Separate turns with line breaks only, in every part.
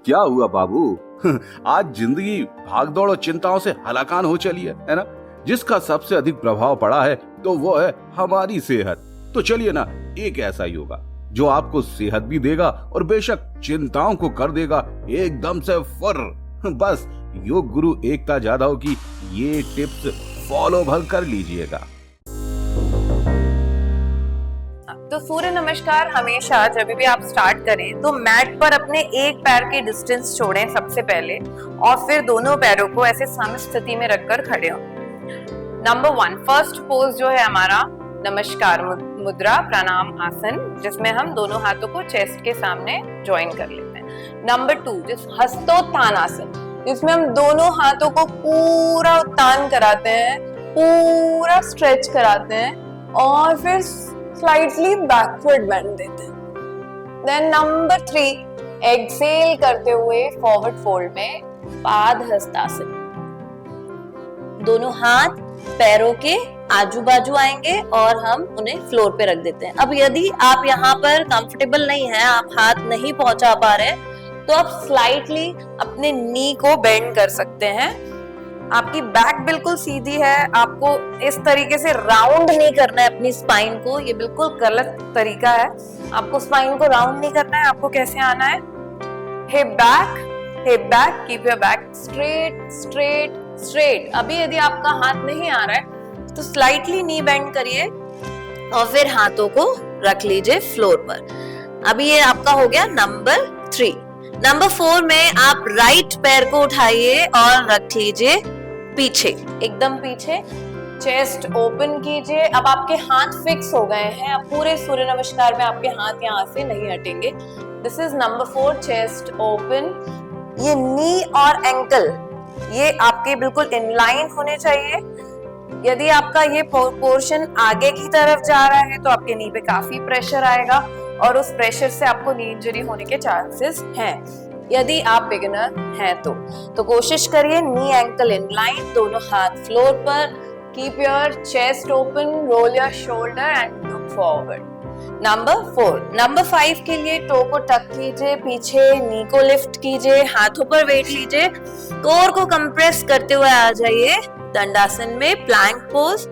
क्या हुआ बाबू? आज जिंदगी भागदौड़ और चिंताओं से हलाकान हो चली है ना? जिसका सबसे अधिक प्रभाव पड़ा है तो वो है हमारी सेहत। तो चलिए ना, एक ऐसा योगा जो आपको सेहत भी देगा और बेशक चिंताओं को कर देगा एकदम से फुर्र। बस योग गुरु एकता जाधव की ये टिप्स फॉलो भर कर लीजिएगा।
तो सूर्य नमस्कार हमेशा जब भी आप स्टार्ट करें तो मैट पर अपने एक पैर की डिस्टेंस छोड़ें सबसे पहले, और फिर दोनों पैरों को ऐसे सम स्थिति में रखकर खड़े हों। नंबर 1 फर्स्ट पोज जो है हमारा नमस्कार मुद्रा प्राणायाम आसन, जिसमें हम दोनों हाथों को चेस्ट के सामने ज्वाइन कर लेते हैं। नंबर 2 हस्तोत्थान आसन, जिसमें हम दोनों हाथों को पूरा उत्तान कराते हैं, पूरा स्ट्रेच कराते हैं और फिर स्लाइटली बैकवर्ड बेंड देते हैं। देन नंबर 3 एक्सेल करते हुए फॉरवर्ड फोल्ड में पाद हस्तासन, दोनों हाथ पैरों के आजू बाजू आएंगे और हम उन्हें फ्लोर पे रख देते हैं। अब यदि आप यहाँ पर कंफर्टेबल नहीं है, आप हाथ नहीं पहुंचा पा रहे हैं, तो आप स्लाइटली अपने नी को बेंड कर सकते हैं। आपकी बैक बिल्कुल सीधी है, आपको इस तरीके से राउंड नहीं करना है अपनी स्पाइन को, ये बिल्कुल गलत तरीका है। आपको स्पाइन को राउंड नहीं करना है, आपको कैसे आना है, hip back, keep your back straight straight straight. अभी यदि आपका हाथ नहीं आ रहा है तो स्लाइटली नी बेंड करिए और फिर हाथों को रख लीजिए फ्लोर पर। अभी ये आपका हो गया नंबर 3। नंबर 4 में आप राइट पैर को उठाइए और रख लीजिए पीछे, एकदम पीछे, चेस्ट ओपन कीजिए। अब आपके हाथ फिक्स हो गए हैं, अब पूरे सूर्य नमस्कार में आपके हाथ यहाँ से नहीं हटेंगे। This is number 4, chest open. ये नी और एंकल ये आपके बिल्कुल इनलाइन होने चाहिए। यदि आपका ये पोर्शन आगे की तरफ जा रहा है तो आपके नी पे काफी प्रेशर आएगा और उस प्रेशर से आपको नी इंजरी होने के चांसेस हैं। यदि आप बिगिनर हैं तो कोशिश करिए नी एंकल इन लाइन, दोनों हाथ फ्लोर पर, keep your chest open, roll your shoulder and look forward. Number 4। Number 5 के लिए टो को टक कीजिए पीछे, नी को लिफ्ट कीजिए, हाथों पर वेट लीजिए, कोर को कंप्रेस करते हुए आ जाइए दंडासन में, प्लैंक पोज।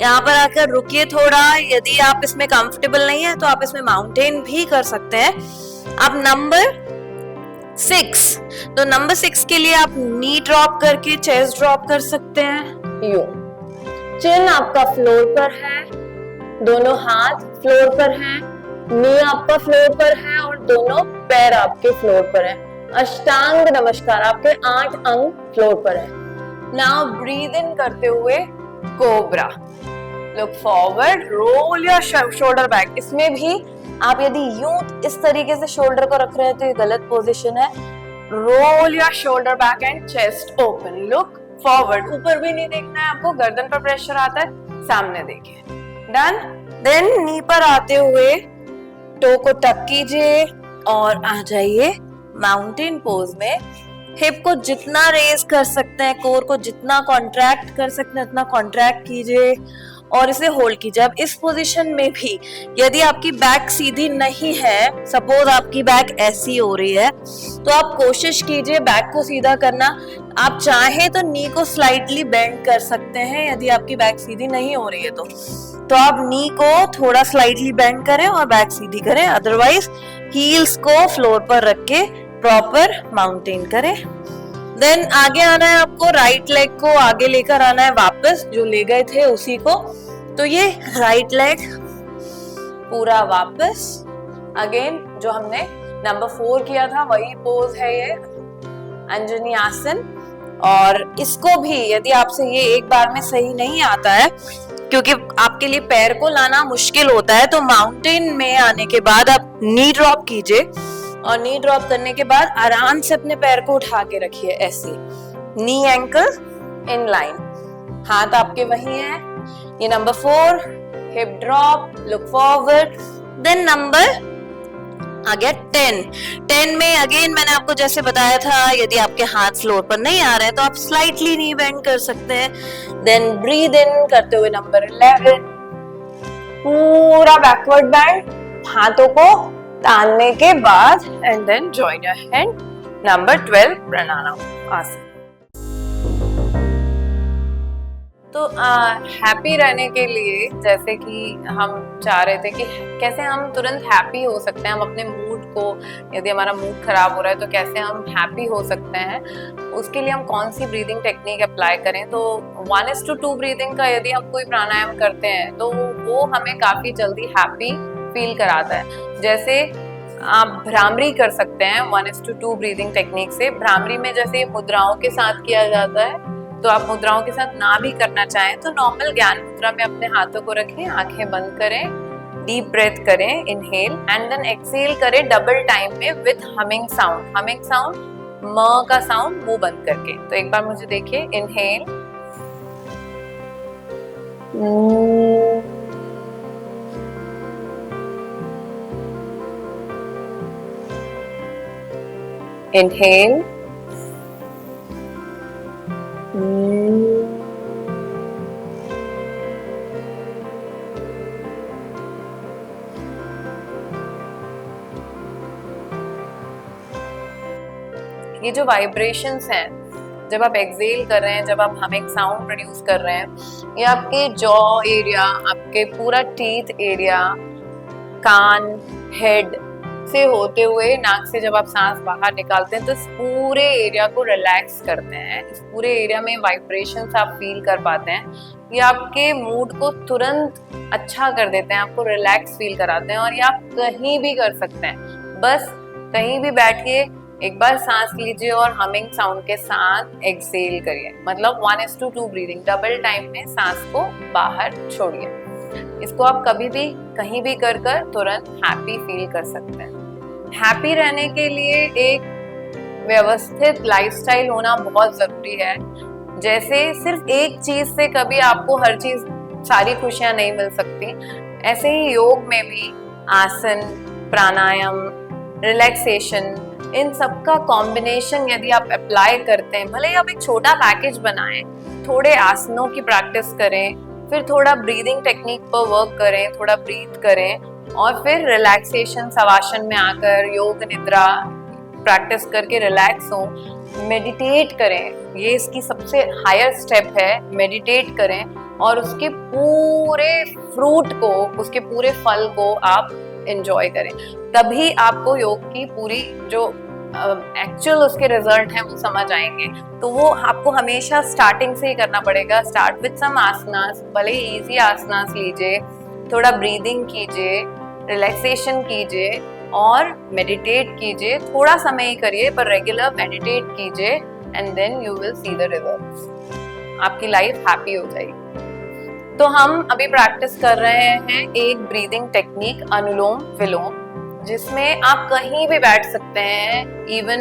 यहाँ पर आकर रुकिए थोड़ा। यदि आप इसमें कंफर्टेबल नहीं है तो आप इसमें माउंटेन भी कर सकते हैं। अब नंबर 6, तो नंबर 6 के लिए आप नी ड्रॉप करके चेस्ट ड्रॉप कर सकते हैं यूं। चिन आपका फ्लोर पर है, दोनों हाथ फ्लोर पर हैं, नी आपका फ्लोर पर है और दोनों पैर आपके फ्लोर पर हैं। अष्टांग नमस्कार, आपके 8 अंग फ्लोर पर है। नाउ ब्रीद इन करते हुए cobra, look forward, roll your shoulder back. इसमें भी आप यदि यूं इस तरीके से शोल्डर को रख रहे हैं तो ये गलत पोजीशन है। Roll your shoulder back and chest open, look forward. ऊपर भी नहीं देखना है आपको, गर्दन पर प्रेशर आता है, सामने देखिए। डन। देन नी पर आते हुए टो को टक कीजिए और आ जाइए माउंटेन पोज में। हिप को जितना रेज कर सकते हैं, कोर को जितना कॉन्ट्रैक्ट कर सकते हैं उतना कॉन्ट्रैक्ट कीजिए और इसे होल्ड कीजिए। अब इस पोजीशन में भी यदि आपकी बैक सीधी नहीं है, सपोज आपकी बैक ऐसी हो रही है, तो आप कोशिश कीजिए बैक को सीधा करना। आप चाहे तो नी को स्लाइटली बेंड कर सकते हैं यदि आपकी बैक सीधी नहीं हो रही है तो आप नी को थोड़ा स्लाइटली बेंड करें और बैक सीधी करें। अदरवाइज हील्स को फ्लोर पर रख के प्रॉपर माउंटेन करें। देन आगे आना है आपको, राइट लेग को आगे लेकर आना है वापस, जो ले गए थे उसी को। तो ये राइट लेग पूरा वापस, अगेन जो हमने नंबर 4 किया था वही पोज है ये, अंजनी आसन। और इसको भी यदि आपसे ये एक बार में सही नहीं आता है, क्योंकि आपके लिए पैर को लाना मुश्किल होता है, तो माउंटेन में आने के बाद आप नी ड्रॉप कीजिए और नी ड्रॉप करने के बाद आराम से अपने पैर को उठा के रखिए ऐसे, नी एंकल इन लाइन, हाथ आपके वही हैं। ये number 4, hip drop, look forward. Then number आ गया 10 में अगेन मैंने आपको जैसे बताया था, यदि आपके हाथ फ्लोर पर नहीं आ रहे हैं तो आप स्लाइटली नी बेंड कर सकते हैं। देन ब्रीद इन करते हुए नंबर 11, पूरा बैकवर्ड बेंड, हाथों को तानने के बाद and then join your hand number 12 pranayama asana. तो हैप्पी रहने के लिए जैसे कि हम चाह रहे थे कि कैसे हम तुरंत हैप्पी हो सकते हैं, हम अपने मूड को, यदि हमारा मूड खराब हो रहा है तो कैसे हम हैप्पी हो सकते हैं, उसके लिए हम कौन सी ब्रीदिंग टेक्निक अप्लाई करें। तो 1:2 ब्रीदिंग का यदि हम कोई प्राणायाम करते हैं तो वो हमें काफी जल्दी हैप्पी फील कराता है। जैसे आप भ्रामरी कर सकते हैं 1:2 ब्रीदिंग टेक्निक से। भ्रामरी में जैसे मुद्राओं के साथ किया जाता है, तो आप मुद्राओं के साथ ना भी करना चाहें तो नॉर्मल ज्ञान मुद्रा में अपने हाथों को रखें, आंखें बंद करें, डीप ब्रेथ करें, इनहेल एंड देन एक्सहेल करें डबल टाइम में with humming sound. Humming sound म का साउंड मुंह बंद करके। तो एक बार मुझे देखिए, इनहेल, इनहेल, ये जो वाइब्रेशंस हैं जब आप एक्सहेल कर रहे हैं, जब आप हमिंग साउंड प्रोड्यूस कर रहे हैं, ये आपके जॉ एरिया, आपके पूरा टीथ एरिया, कान, हेड से होते हुए नाक से जब आप सांस बाहर निकालते हैं तो इस पूरे एरिया को रिलैक्स करते हैं। इस पूरे एरिया में वाइब्रेशंस आप फील कर पाते हैं। ये आपके मूड को तुरंत अच्छा कर देते हैं, आपको रिलैक्स फील कराते हैं। और ये आप कहीं भी कर सकते हैं, बस कहीं भी बैठिए, एक बार सांस लीजिए और हमिंग साउंड के साथ एक्सहेल करिए। मतलब 1:2 ब्रीदिंग, डबल टाइम में सांस को बाहर छोड़िए। इसको आप कभी भी कहीं भी कर तुरंत हैप्पी फील कर सकते हैं। हैप्पी रहने के लिए एक व्यवस्थित लाइफस्टाइल होना बहुत जरूरी है। जैसे सिर्फ एक चीज से कभी आपको हर चीज, सारी खुशियां नहीं मिल सकती, ऐसे ही योग में भी आसन, प्राणायाम, रिलैक्सेशन, इन सब का कॉम्बिनेशन यदि आप अप्लाई करते हैं, भले ही आप एक छोटा पैकेज बनाएं, थोड़े आसनों की प्रैक्टिस करें, फिर थोड़ा ब्रीदिंग टेक्निक पर वर्क करें, थोड़ा ब्रीथ करें, और फिर रिलैक्सेशन शवासन में आकर योग निद्रा प्रैक्टिस करके रिलैक्स हो, मेडिटेट करें। ये इसकी सबसे हायर स्टेप है, मेडिटेट करें और उसके पूरे फ्रूट को, उसके पूरे फल को आप एंजॉय करें। तभी आपको योग की पूरी जो एक्चुअल उसके रिजल्ट हैं वो समझ आएंगे। तो वो आपको हमेशा स्टार्टिंग से ही करना पड़ेगा। स्टार्ट विद सम आसनास, भले ही इजी आसनास लीजिए, थोड़ा ब्रीदिंग कीजिए, रिलैक्सेशन कीजिए और मेडिटेट कीजिए। थोड़ा समय ही करिए पर रेगुलर मेडिटेट कीजिए and then you will see the results. आपकी लाइफ हैप्पी हो जाएगी। तो हम अभी प्रैक्टिस कर रहे हैं एक ब्रीदिंग टेक्निक, अनुलोम विलोम, जिसमें आप कहीं भी बैठ सकते हैं, even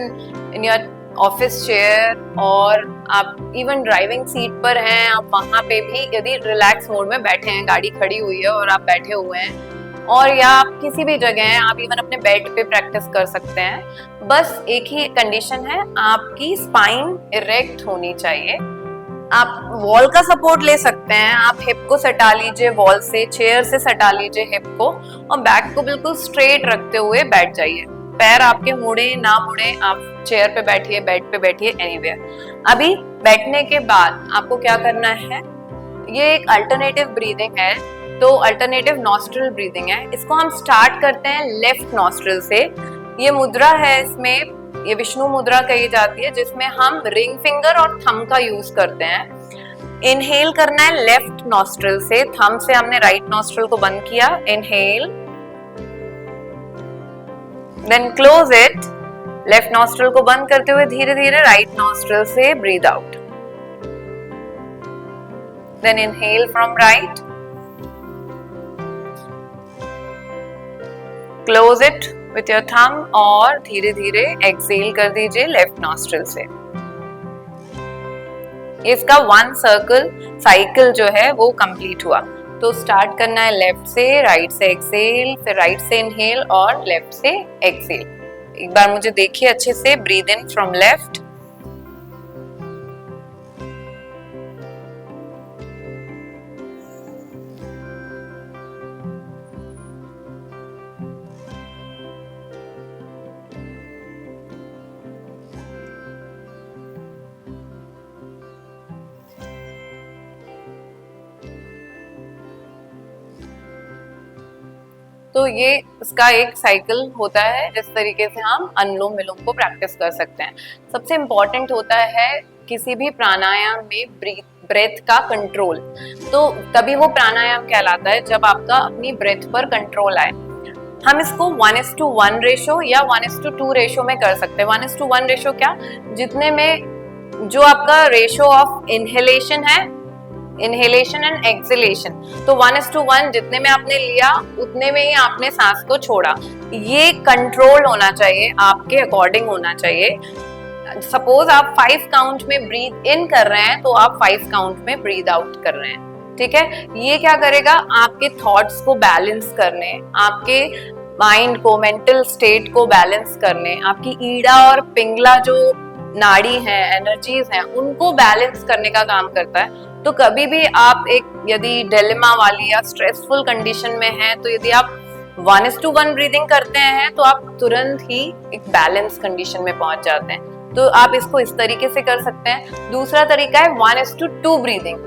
in your office chair, और आप इवन ड्राइविंग सीट पर हैं, आप वहां पे भी यदि रिलैक्स मोड में बैठे हैं, गाड़ी खड़ी हुई है और आप बैठे हुए हैं, और या आप किसी भी जगह हैं, आप इवन अपने बेड पे प्रैक्टिस कर सकते हैं। बस एक ही कंडीशन है, आपकी स्पाइन इरेक्ट होनी चाहिए। आप वॉल का सपोर्ट ले सकते हैं, आप हिप को सटा लीजिए वॉल से, चेयर से सटा लीजिए हिप को, और बैक को बिल्कुल स्ट्रेट रखते हुए बैठ जाइए। पैर आपके मुड़े ना मुड़े, आप चेयर पे बैठिए, बेड पे बैठिए, एनीवेयर। अभी बैठने के बाद आपको क्या करना है, ये एक अल्टरनेटिव ब्रीदिंग है, तो अल्टरनेटिव नॉस्ट्रल ब्रीदिंग है। इसको हम स्टार्ट करते हैं लेफ्ट नॉस्ट्रल से। ये मुद्रा है, इसमें ये विष्णु मुद्रा कही जाती है, जिसमें हम रिंग फिंगर और थंब का यूज करते हैं। इनहेल करना है लेफ्ट नॉस्ट्रल से, थंब से हमने राइट नॉस्ट्रल को बंद किया, inhale, then close it, left nostril को बंद करते हुए धीरे धीरे राइट नॉस्ट्रल से breathe out, then inhale from right, close it with your thumb और धीरे धीरे एक्सहेल कर दीजिए लेफ्ट नॉस्ट्रल से। इसका 1 सर्कल साइकिल जो है वो कंप्लीट हुआ। तो स्टार्ट करना है लेफ्ट से, राइट से एक्सहेल, फिर राइट से इनहेल और लेफ्ट से एक्सहेल। एक बार मुझे देखिए अच्छे से, ब्रीद इन फ्रॉम लेफ्ट, तो ये इसका एक साइकिल होता है, जिस तरीके से हम अनुलोम विलोम को प्रैक्टिस कर सकते हैं। सबसे इम्पोर्टेंट होता है किसी भी प्राणायाम में ब्रेथ का कंट्रोल। तो तभी वो प्राणायाम कहलाता है जब आपका अपनी ब्रेथ पर कंट्रोल आए। हम इसको 1:1 रेशो या 1:2 रेशो में कर सकते हैं। 1:1 रेशो क्या, जितने में जो आपका रेशो ऑफ इनहेलेशन है, इनहेलेशन एंड एक्सहेलेशन, तो 1:1 जितने में आपने लिया उतने में ही आपने सांस को छोड़ा। ये कंट्रोल होना चाहिए, आपके अकॉर्डिंग होना चाहिए। सपोज आप 5 काउंट में ब्रीथ इन कर रहे हैं तो आप 5 काउंट में ब्रीथ आउट कर रहे हैं, ठीक है। ये क्या करेगा, आपके थॉट्स को बैलेंस करने, आपके माइंड को, मेंटल स्टेट को बैलेंस करने, आपकी ईड़ा और पिंगला जो नाड़ी है, एनर्जीज हैं, उनको बैलेंस करने का काम करता है। तो कभी भी आप एक यदि डिलेमा वाली या स्ट्रेसफुल कंडीशन में हैं, तो यदि आप 1:1 ब्रीदिंग करते हैं तो आप तुरंत ही एक बैलेंस कंडीशन में पहुंच जाते हैं। तो आप इसको इस तरीके से कर सकते हैं। दूसरा तरीका है 1:2 ब्रीदिंग।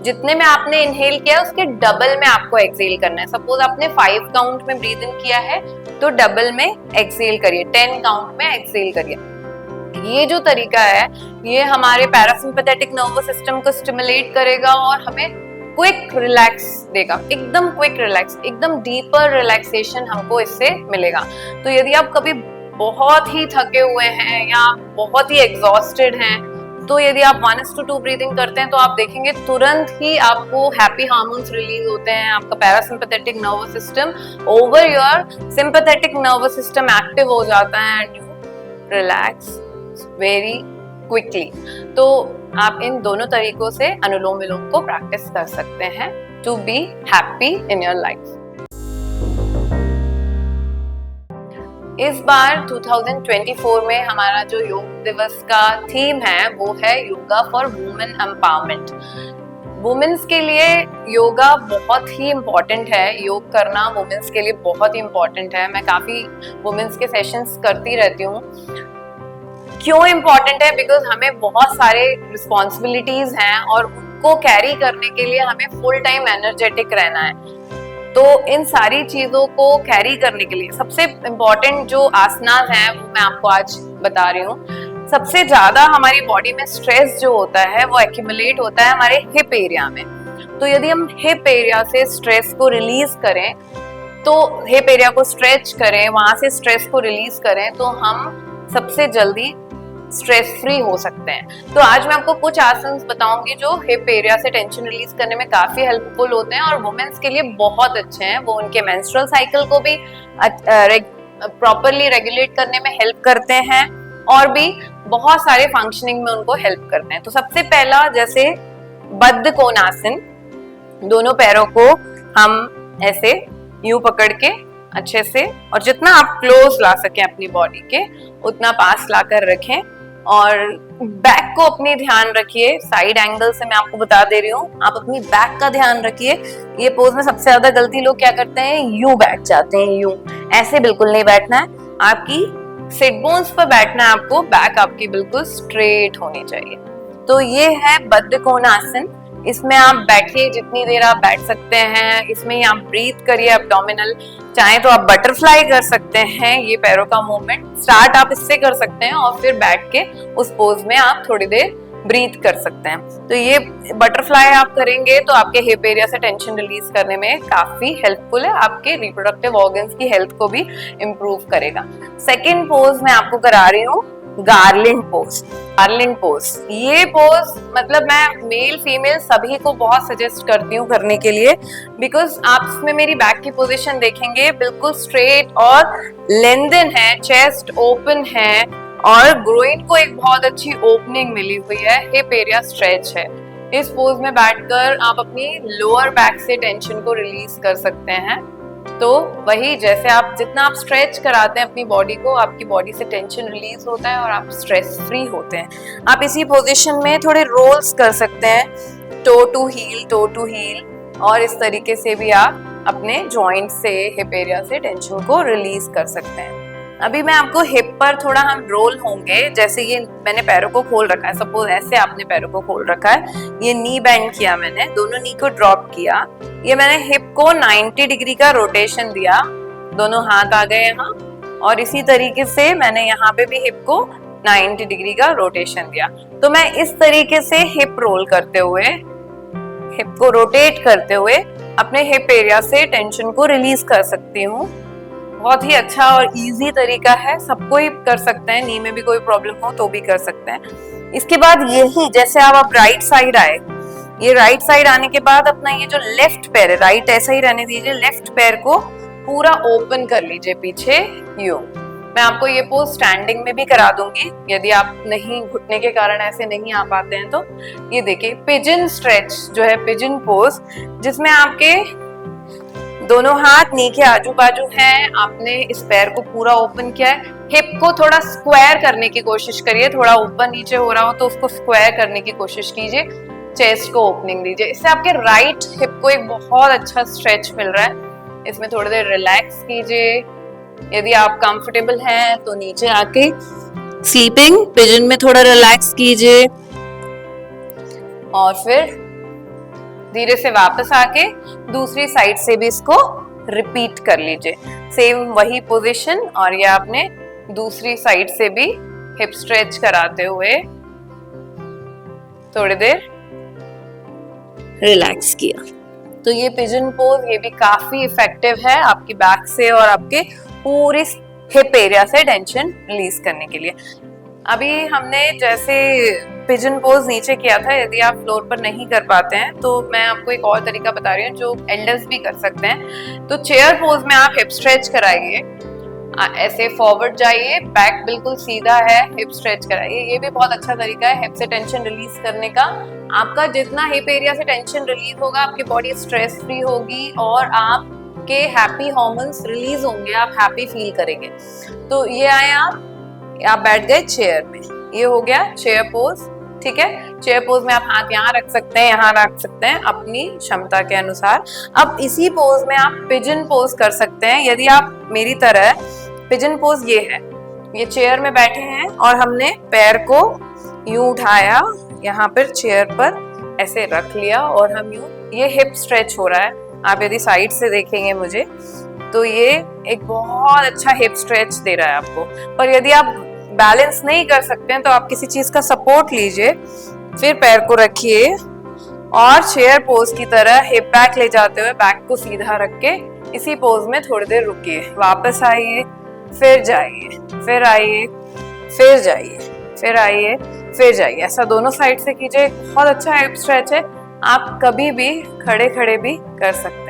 जितने में आपने इनहेल किया उसके डबल में आपको एक्सहेल करना है। सपोज आपने 5 काउंट में ब्रीद इन किया है तो डबल में एक्सहेल करिए, 10 काउंट में एक्सहेल करिए। ये जो तरीका है ये हमारे पैरासिम्पैथेटिक नर्वस सिस्टम को स्टिमुलेट करेगा और हमें क्विक रिलैक्स देगा, एकदम क्विक रिलैक्स, एकदम डीपर रिलैक्सेशन हमको इससे मिलेगा। तो यदि आप कभी बहुत ही थके हुए हैं या बहुत ही एग्जॉस्टेड हैं, तो यदि आप 1:2 ब्रीदिंग करते हैं तो आप देखेंगे तुरंत ही आपको हैप्पी हार्मोन्स रिलीज होते हैं। आपका parasympathetic nervous system over your sympathetic nervous system active हो जाता है and you relax very quickly. तो आप इन दोनों तरीकों से अनुलोम विलोम को प्रैक्टिस कर सकते हैं to be happy in your life. इस बार 2024 में हमारा जो योग दिवस का थीम है वो है yoga for women empowerment. Women's के लिए योगा बहुत ही इम्पोर्टेंट है, योग करना वुमेन्स के लिए बहुत ही इम्पोर्टेंट है। मैं काफ़ी वुमेन्स के सेशंस करती रहती हूँ। क्यों इम्पोर्टेंट है? बिकॉज हमें बहुत सारे रिस्पॉन्सिबिलिटीज हैं और उनको कैरी करने के लिए हमें फुल टाइम एनर्जेटिक रहना है। तो इन सारी चीजों को कैरी करने के लिए सबसे इम्पोर्टेंट जो आसनास हैं वो मैं आपको आज बता रही हूँ। सबसे ज्यादा हमारी बॉडी में स्ट्रेस जो होता है वो एक्यूमुलेट होता है हमारे हिप एरिया में। तो यदि हम हिप एरिया से स्ट्रेस को रिलीज करें, तो हिप एरिया को स्ट्रेच करें, वहां से स्ट्रेस को रिलीज करें, तो हम सबसे जल्दी स्ट्रेस फ्री हो सकते हैं। तो आज मैं आपको कुछ आसन बताऊंगी जो हिप एरिया से टेंशन रिलीज करने में काफी हेल्पफुल होते हैं और वुमेन्स के लिए बहुत अच्छे हैं। वो उनके मेंस्ट्रुअल साइकिल को भी प्रॉपरली रेगुलेट करने में हेल्प करते हैं और भी बहुत सारे फंक्शनिंग में उनको हेल्प करते हैं। तो सबसे पहला, जैसे बद्ध कोणासन, दोनों पैरों को हम ऐसे यूं पकड़ के अच्छे से, और जितना आप क्लोज ला सकें अपनी बॉडी के उतना पास लाकर रखें और बैक को अपनी ध्यान रखिए। साइड एंगल से मैं आपको बता दे रही हूँ, आप अपनी बैक का ध्यान रखिए। ये पोज में सबसे ज्यादा गलती लोग क्या करते हैं, यूं बैठ जाते हैं, यूं। ऐसे बिल्कुल नहीं बैठना है, आपकी सिट बोन्स पर बैठना है आपको, बैक आपकी बिल्कुल स्ट्रेट होनी चाहिए। तो ये है बद्ध कोणासन। इसमें आप बैठिए, जितनी देर आप बैठ सकते हैं। इसमें ही आप ब्रीथ करिए एब्डोमिनल। चाहे तो आप बटरफ्लाई कर सकते हैं, ये पैरों का मूवमेंट स्टार्ट आप इससे कर सकते हैं और फिर बैठ के उस पोज में आप थोड़ी देर ब्रीथ कर सकते हैं। तो ये बटरफ्लाई आप करेंगे तो आपके हिप एरिया से टेंशन रिलीज करने में काफी हेल्पफुल है, आपके रिप्रोडक्टिव ऑर्गन्स की हेल्थ को भी इम्प्रूव करेगा। सेकेंड पोज मैं आपको करा रही हूँ गार्लिंड पोज। गार्लिंड पोज, ये पोज मतलब मैं मेल फीमेल सभी को बहुत सजेस्ट करती हूँ करने के लिए, बिकॉज आप इसमें मेरी बैक की पोजीशन देखेंगे बिल्कुल स्ट्रेट और लेंथन है, चेस्ट ओपन है और ग्रोइन को एक बहुत अच्छी ओपनिंग मिली हुई है, हिप एरिया स्ट्रेच है। इस पोज में बैठकर आप अपनी लोअर बैक से टेंशन को रिलीज कर सकते हैं। तो वही, जैसे आप जितना आप स्ट्रेच कराते हैं अपनी बॉडी को, आपकी बॉडी से टेंशन रिलीज होता है और आप स्ट्रेस फ्री होते हैं। आप इसी पोजीशन में थोड़े रोल्स कर सकते हैं, टो टू हील, और इस तरीके से भी आप अपने जॉइंट से, हिप एरिया से टेंशन को रिलीज कर सकते हैं। अभी मैं आपको हिप पर थोड़ा हम रोल होंगे, जैसे ये मैंने पैरों को खोल रखा है, सपोज ऐसे आपने पैरों को खोल रखा है, ये नी बेंड किया मैंने, दोनों नी को ड्रॉप किया, ये मैंने हिप को 90 डिग्री का रोटेशन दिया, दोनों हाथ आ गए यहाँ, और इसी तरीके से मैंने यहाँ पे भी हिप को 90 डिग्री का रोटेशन दिया। तो मैं इस तरीके से हिप रोल करते हुए, हिप को रोटेट करते हुए अपने हिप एरिया से टेंशन को रिलीज कर सकती हूँ। बहुत ही अच्छा और इजी तरीका है, सबको ही कर सकते हैं, नी में भी कोई प्रॉब्लम हो तो भी कर सकते हैं। इसके बाद यही जैसे आप राइट साइड आए, ये राइट साइड आने के बाद अपना ये जो लेफ्ट पैर है, राइट ऐसा ही रहने दीजिए, लेफ्ट पैर को पूरा ओपन कर लीजिए पीछे यूं। मैं आपको ये पोज स्टैंडिंग में भी करा दूंगी, यदि आप नहीं, घुटने के कारण ऐसे नहीं आ पाते हैं तो। ये देखिए पिजन स्ट्रेच जो है, पिजन पोज, जिसमें आपके दोनों हाथ नी के आजू बाजू हैं, आपने इस पैर को पूरा ओपन किया है, हिप को थोड़ा स्क्वायर करने की कोशिश करिए, थोड़ा ऊपर नीचे हो रहा हो तो उसको स्क्वायर करने की कोशिश कीजिए, चेस्ट को ओपनिंग दीजिए, इससे आपके राइट हिप को एक बहुत अच्छा स्ट्रेच मिल रहा है। इसमें थोड़ी देर रिलैक्स कीजिए, यदि आप कंफर्टेबल हैं तो नीचे आके स्लीपिंग पिजन में थोड़ा रिलैक्स कीजिए, और फिर धीरे से वापस आके दूसरी साइड से भी इसको रिपीट कर लीजिए, सेम वही पोजीशन, और ये आपने दूसरी साइड से भी हिप स्ट्रेच कराते हुए थोड़ी देर रिलैक्स किया। तो ये पिजन पोज, ये भी काफी इफेक्टिव है आपकी बैक से और आपके पूरी हिप एरिया से टेंशन रिलीज करने के लिए। अभी हमने जैसे पिजन पोज नीचे किया था, यदि आप फ्लोर पर नहीं कर पाते हैं तो मैं आपको एक और तरीका बता रही हूँ जो एल्डर्स भी कर सकते हैं। तो चेयर पोज में आप हिप स्ट्रेच कराइए, ऐसे फॉरवर्ड जाइए, बैक बिल्कुल सीधा है, हिप स्ट्रेच कराइए, ये भी बहुत अच्छा तरीका है हिप से टेंशन रिलीज करने का। आपका जितना हिप एरिया से टेंशन रिलीज होगा, आपकी बॉडी स्ट्रेस फ्री होगी और आपके हैप्पी हार्मोन्स रिलीज होंगे, आप हैप्पी फील करेंगे। तो ये आए आप बैठ गए चेयर में, ये हो गया चेयर पोज, ठीक है। चेयर पोज में आप हाथ यहाँ रख सकते हैं, यहाँ रख सकते हैं अपनी क्षमता के अनुसार। अब इसी पोज में आप पिजन पोज कर सकते हैं, यदि आप मेरी तरह। पिजन पोज ये है, ये चेयर में बैठे हैं और हमने पैर को यूं उठाया, यहाँ पर चेयर पर ऐसे रख लिया और हम यूं, ये हिप स्ट्रेच हो रहा है। आप यदि साइड से देखेंगे मुझे तो ये एक बहुत अच्छा हिप स्ट्रेच दे रहा है आपको। पर यदि आप बैलेंस नहीं कर सकते हैं तो आप किसी चीज का सपोर्ट लीजिए, फिर पैर को रखिए और चेयर पोज की तरह हिप बैक ले जाते हुए बैक को सीधा रख के इसी पोज में थोड़ी देर रुकिए, वापस आइए, फिर जाइए, फिर आइए, फिर जाइए, फिर आइए, फिर जाइए। ऐसा दोनों साइड से कीजिए, बहुत अच्छा हिप स्ट्रेच है, आप कभी भी खड़े खड़े भी कर सकते हैं।